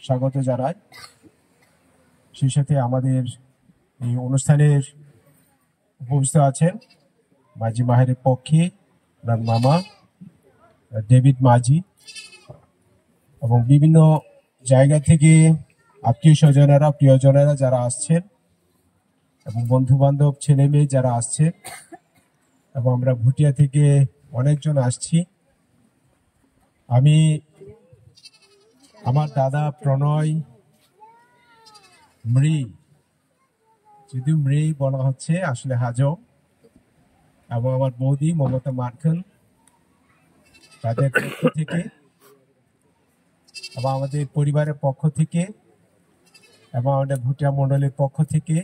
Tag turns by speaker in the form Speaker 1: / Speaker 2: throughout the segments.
Speaker 1: স্বাগত জানাই। সেই সাথে আমাদের এই অনুষ্ঠানের উপস্থিত আছেন মাঝি মাহেরের পক্ষে ওনার মামা ডেভিড মাঝি এবং বিভিন্ন জায়গা থেকে আত্মীয় স্বজনেরা প্রিয়জনেরা যারা আসছেন এবং বন্ধু বান্ধব ছেলে মেয়ে যারা আসছেন এবং আমরা ভুটিয়া থেকে অনেকজন আসছি। আমি আমার দাদা প্রণয় মৃ, যদিও মৃ বলা হচ্ছে আসলে হাজং, এবং আমার বৌদি মমতা মার্খান তাদের পক্ষ থেকে এবং আমাদের পরিবারের পক্ষ থেকে এবং আমাদের ভুটিয়া মণ্ডলের পক্ষ থেকে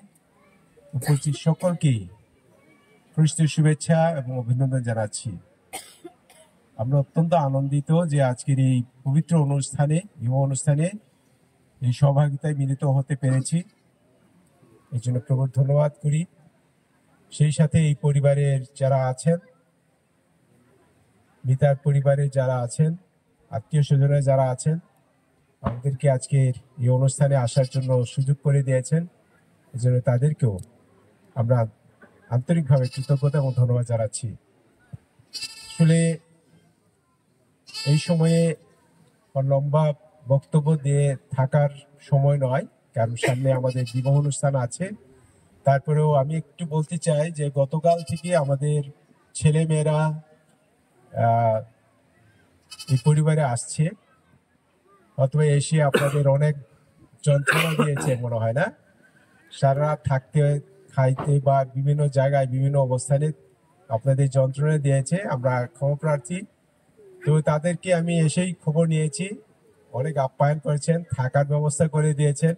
Speaker 1: উপস্থিত সকলকে খ্রিস্টের শুভেচ্ছা এবং অভিনন্দন জানাচ্ছি। আমরা অত্যন্ত আনন্দিত যে আজকের এই পবিত্র অনুষ্ঠানে এই সহভাগিতায় মিলিত হতে পেরেছি। এই জন্য প্রভুর ধন্যবাদ করি। সেই সাথে এই পরিবারের যারা আছেন, মিতার পরিবারের যারা আছেন, আত্মীয় স্বজনরা যারা আছেন, আমাদেরকে আজকের এই অনুষ্ঠানে আসার জন্য সুযোগ করে দিয়েছেন, এই জন্য তাদেরকেও আমরা আন্তরিকভাবে কৃতজ্ঞতা এবং ধন্যবাদ জানাচ্ছি। আসলে এই সময়ে লম্বা বক্তব্য দিয়ে থাকার সময় নয়, কারণ সামনে আমাদের বিবাহ অনুষ্ঠান আছে। তারপরেও আমি একটু বলতে চাই যে গতকাল থেকে আমাদের ছেলে মেয়েরা এই পরিবারে আসছে, অথবা এসে আপনাদের অনেক যন্ত্রণা দিয়েছে মনে হয় না, সারা রাত থাকতে খাইতে বা বিভিন্ন জায়গায় বিভিন্ন অবস্থানে আপনাদের যন্ত্রণা দিয়েছে। আমরা ক্ষমা প্রার্থী। তো তাদেরকে আমি এসেই খবর নিয়েছি, অনেক আপ্যায়ন করেছেন, থাকার ব্যবস্থা করে দিয়েছেন,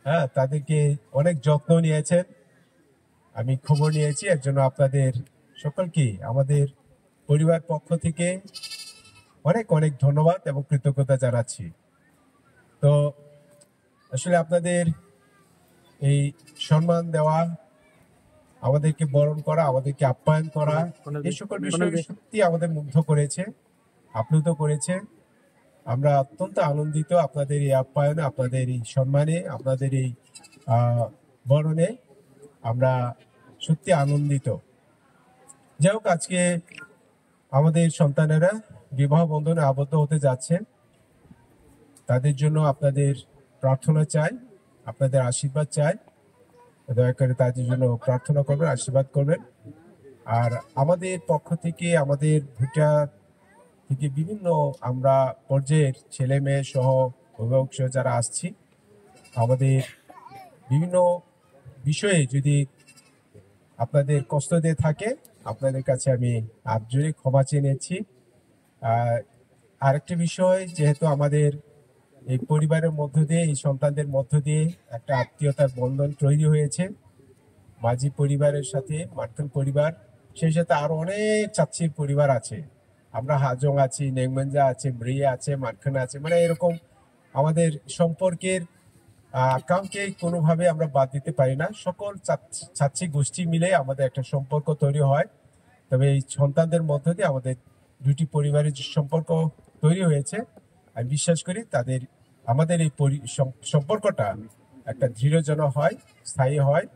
Speaker 1: হ্যাঁ, তাদেরকে অনেক যত্ন নিয়েছেন, আমি খবর নিয়েছি। এর জন্য আপনাদের সকলকে আমাদের পরিবার পক্ষ থেকে অনেক অনেক ধন্যবাদ এবং কৃতজ্ঞতা জানাচ্ছি। তো আসলে আপনাদের এই সম্মান দেওয়া, আমাদেরকে বরণ করা, আমাদেরকে আপ্যায়ন করা, এই সকল বিষয় সত্যি আমাদের মুগ্ধ করেছে, আপ্লুত করেছে। আমরা অত্যন্ত আনন্দিত আপনাদের এই আপ্যায়নে, আপনাদের এই সম্মানে, আপনাদের এই বরণে আমরা সত্যি আনন্দিত। যাই হোক, আজকে আমাদের সন্তানেরা বিবাহ বন্ধনে আবদ্ধ হতে যাচ্ছে, তাদের জন্য আপনাদের প্রার্থনা চাই, আপনাদের আশীর্বাদ চাই। দয়া করে তাদের জন্য প্রার্থনা করবেন, আশীর্বাদ করবেন। আর আমাদের পক্ষ থেকে, আমাদের ভুটিয়া থেকে বিভিন্ন আমরা পর্যায়ের ছেলে মেয়ে সহ অভিভাবক সহ যারা আসছি, আমাদের বিভিন্ন বিষয়ে যদি আপনাদের কষ্ট দিয়ে থাকে, আপনাদের কাছে আমি হাত জোড়ে ক্ষমা চেয়ে নিচ্ছি। আরেকটি বিষয়, যেহেতু আমাদের এই পরিবারের মধ্য দিয়ে, এই সন্তানদের মধ্য দিয়ে একটা আত্মীয়তার বন্ধন তৈরি হয়েছে মাঝি পরিবারের সাথে মার্খান পরিবার, সেই সাথে আরো অনেক চাচির পরিবার আছে। আমরা হাজং আছি, নেংমেঞ্জা আছে, ব্রিয়ে আছে, মার্খান আছে, মানে এরকম আমাদের সম্পর্কের কাউকে কোনোভাবে আমরা বাদ দিতে পারি না। সকল চাচি গোষ্ঠী মিলে আমাদের একটা সম্পর্ক তৈরি হয়। তবে এই সন্তানদের মধ্য দিয়ে আমাদের দুটি পরিবারের যে সম্পর্ক তৈরি হয়েছে, আমি বিশ্বাস করি আমাদের এই সম্পর্কটা একটা দৃঢ় যেন হয়, স্থায়ী হয়।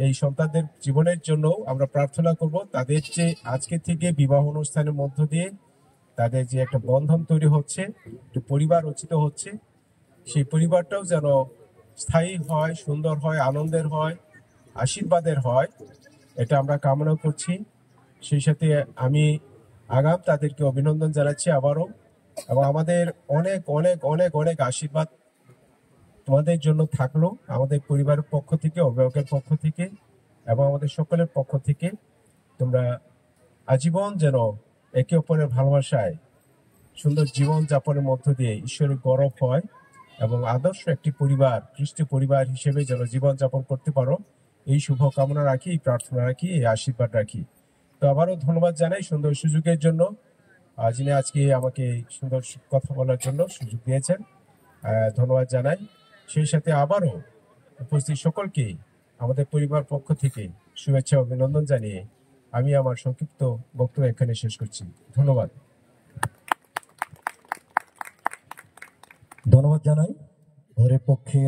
Speaker 1: এই সন্তানদের জীবনের জন্য আমরা প্রার্থনা করব, তাদের যে আজকে থেকে বিবাহ অনুষ্ঠানের মধ্য দিয়ে তাদের যে একটা বন্ধন তৈরি হচ্ছে, একটা পরিবার রচিত হচ্ছে, সেই পরিবারটাও যেন স্থায়ী হয়, সুন্দর হয়, আনন্দের হয়, আশীর্বাদের হয়, এটা আমরা কামনা করছি। সেই সাথে আমি আগাম তাদেরকে অভিনন্দন জানাচ্ছি আবারও, এবং আমাদের অনেক অনেক অনেক অনেক আশীর্বাদ তোমাদের জন্য থাকলো, আমাদের পরিবারের পক্ষ থেকে, অভিভাবকের পক্ষ থেকে এবং আমাদের সকলের পক্ষ থেকে। তোমরা আজীবন যেন একে অপরের ভালোবাসায় সুন্দর জীবন যাপনের মধ্য দিয়ে ঈশ্বরের গৌরব হয় এবং আদর্শ একটি পরিবার, খ্রিস্ট পরিবার হিসেবে যেন জীবন যাপন করতে পারো, এই শুভ কামনা রাখি, এই প্রার্থনা রাখি, এই আশীর্বাদ রাখি। তো আবারও ধন্যবাদ জানাই সুন্দর সুযোগের জন্য, যিনি আজকে আমাকে সুন্দর কথা বলার জন্য সুযোগ দিয়েছেন, ধন্যবাদ জানাই। সেই সাথে আবারও উপস্থিত সকলকে আমাদের পরিবার পক্ষ থেকে শুভেচ্ছা অভিনন্দন জানিয়ে আমি আমার সংক্ষিপ্ত বক্তব্য এখানে শেষ করছি। ধন্যবাদ।
Speaker 2: ধন্যবাদ জানাই। ঘরের পক্ষে